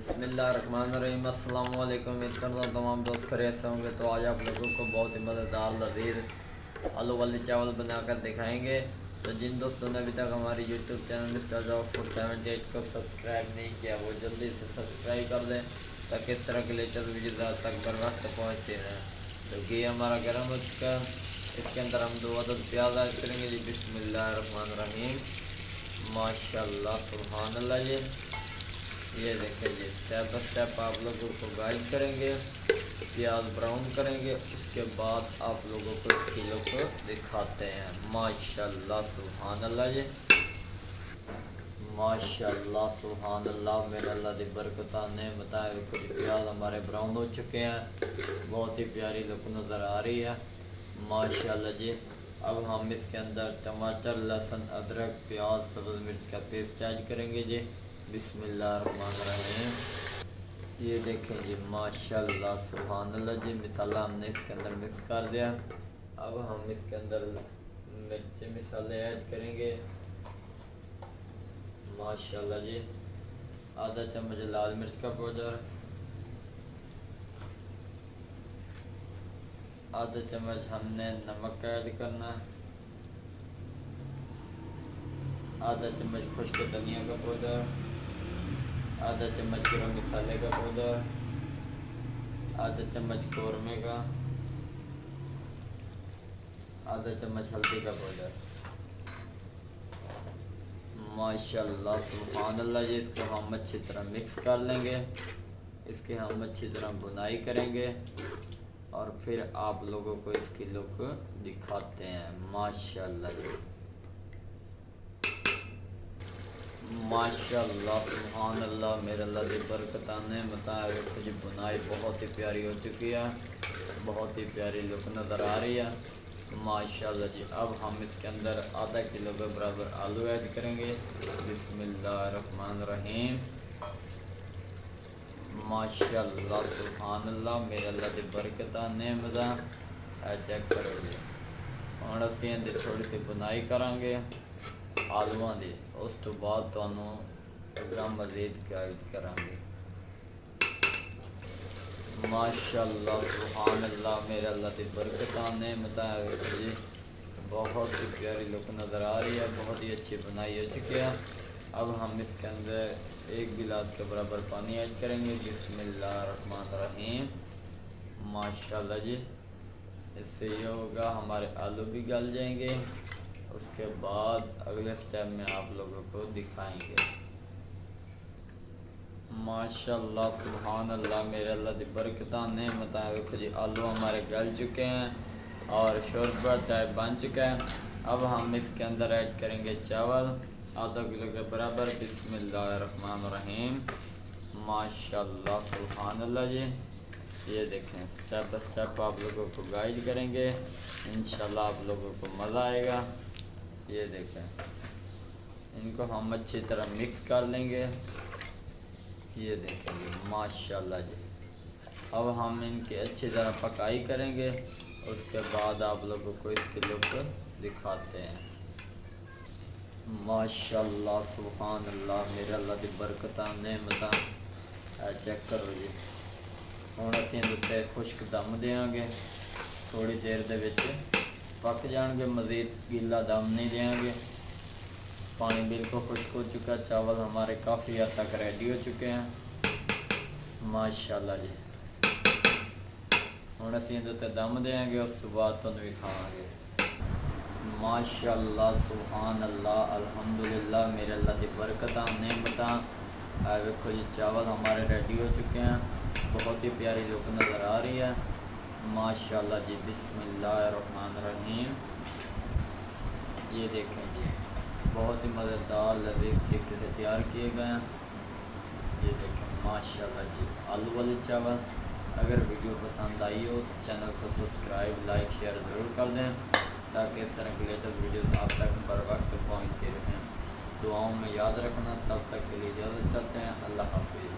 बिस्मिल्लाहिर्रहमानिर्रहीम। अस्सलाम वालेकुम। उम्मीद करता हूँ तमाम दोस्त खैरियत से होंगे। तो आज आप लोगों को बहुत ही मज़ेदार लजीज आलू वाले चावल बनाकर दिखाएंगे। तो जिन दोस्तों ने अभी तक हमारी YouTube channel mister job food 78 को सब्सक्राइब नहीं किया वो जल्दी से सब्सक्राइब कर दें ताकि इस तरह के लेटेस्ट वीडियोज़ आप तक बर वक्त पहुँचते रहें। तो घी हमारा गर्म हो चुका है, इसके अंदर हम 2 अदद प्याज ऐड करेंगे जी। बिस्मिल्लाहिर्रहमानिर्रहीम। माशाल्लाह सुभान अल्लाह जी। ये देखें जी, स्टेप बाय स्टेप आप लोगों को गाइड करेंगे। प्याज ब्राउन करेंगे, उसके बाद आप लोगों को किलो को दिखाते हैं। माशाल्लाह सुभान अल्लाह जी। माशाल्लाह सुभान अल्लाह। मेरे अल्लाह दी बरकत ने बताया कुछ प्याज हमारे ब्राउन हो चुके हैं, बहुत ही प्यारी लुक नज़र आ रही है। माशाल्लाह जी। अब हम इसके अंदर टमाटर, लहसुन, अदरक, प्याज, सब्ज़ मिर्च का पेस्ट ऐड करेंगे जी। बिस्मिल्लाहिर्रहमानिर्रहीम। ये देखें जी, माशाल्लाह सुभान अल्लाह जी। मसाला हमने इसके अंदर मिक्स कर दिया। अब हम इसके अंदर मिर्च मसाले ऐड करेंगे। माशाल्लाह जी। आधा चम्मच लाल मिर्च का पाउडर, आधा चम्मच हमने नमक ऐड करना, आधा चम्मच खुश्क धनिया का पाउडर, आधा चम्मच गरम मसाले का पाउडर, आधा चम्मच कौरमे का, आधा चम्मच हल्दी का पाउडर। माशाल्लाह सुभान अल्लाह जी। इसको हम अच्छी तरह मिक्स कर लेंगे, इसके हम अच्छी तरह बुनाई करेंगे और फिर आप लोगों को इसकी लुक दिखाते हैं। माशाल्लाह जी। माशाल्लाह सुभान अल्लाह। मेरे अल्लाह की बरकत ने बताया कुछ बुनाई बहुत ही प्यारी हो चुकी है, बहुत ही प्यारी लुक नज़र आ रही है। माशाल्लाह जी। अब हम इसके अंदर आधा किलो के बराबर आलू ऐड करेंगे। बिस्मिल्लाहिर्रहमानिर्रहीम। माशाल्लाह सुभान अल्लाह। मेरे अल्लाह की बरकत ने मजा चेक करो जी। हम असी इहदी थोड़ी सी बुनाई करांगे आलूआं दी, उस तो बाद तुहानू अगला मज़ीद गाइड करांगे। माशाल्लाह सुभान अल्लाह। मेरे अल्लाह की बरकत ने बताया जी, बहुत ही प्यारी लुक नज़र आ रही है, बहुत ही अच्छी बनाई हो चुकी है। अब हम इसके अंदर 1 गिलास के बराबर पानी ऐड करेंगे। बिस्मिल्लाहिर्रहमानिर्रहीम। माशाल्लाह जी। इससे ये होगा हमारे आलू भी गल जाएंगे, उसके बाद अगले स्टेप में आप लोगों को दिखाएंगे। माशाल्लाह सुभान अल्लाह। मेरे अल्लाह की बरकत ने बताया जी, आलू हमारे गल चुके हैं और शोरबा टाइप बन चुका है। अब हम इसके अंदर ऐड करेंगे चावल आधा किलो के बराबर। बिस्मिल्लाहिर्रहमानिर्रहीम। माशाल्लाह सुभान अल्लाह जी। ये देखें, स्टेप बाय स्टेप आप लोगों को गाइड करेंगे, इंशाल्लाह आप लोगों को मज़ा आएगा। ये देखें, इनको हम अच्छी तरह मिक्स कर लेंगे। ये देखें जी, माशाल्लाह जी। अब हम इनकी अच्छी तरह पकाई करेंगे, उसके बाद आप लोगों को इसकी लुक दिखाते हैं। माशाल्लाह सुभान अल्लाह। मेरे अल्लाह की बरकत ने मता चेक करो जी। ਹੁਣ ਅਸੀਂ ਇਹਦੇ ਉੱਤੇ ਖੁਸ਼ਕ ਦਮ ਦੇਵਾਂਗੇ, थोड़ी देर ਦੇ ਵਿੱਚ पक जाएंगे, मज़ीद गीला दम नहीं देंगे। पानी बिल्कुल खुश्क हो चुका, चावल हमारे काफ़ी हद तक रेडी हो चुके हैं। माशाल्लाह जी। ਹੁਣ ਅਸੀਂ ਇਹਦੇ ਉੱਤੇ दम देंगे, उस तो बाद ਤੁਹਾਨੂੰ दिखावांगे। माशाल्लाह सुभान अल्लाह अल्हम्दुलिल्लाह। मेरे अल्लाह की बरकत ने बता देखो जी, चावल हमारे रेडी हो चुके हैं, बहुत ही प्यारी लुक नज़र आ रही है। माशाल्लाह जी। बिस्मिल्लाहिर्रहमानिर्रहीम। ये देखें जी, बहुत ही मज़ेदार लजीज तरीके से तैयार किए गए हैं। ये देखें माशाल्लाह जी, आलू वाले चावल। अगर वीडियो पसंद आई हो तो चैनल को सब्सक्राइब, लाइक, शेयर ज़रूर कर दें ताकि इस तरह की लेटेस्ट वीडियोस आप तक बर वक्त पहुँचते रहें। दुआओं में याद रखना। तब तक के लिए इजाज़त चाहते हैं। अल्लाह हाफिज़।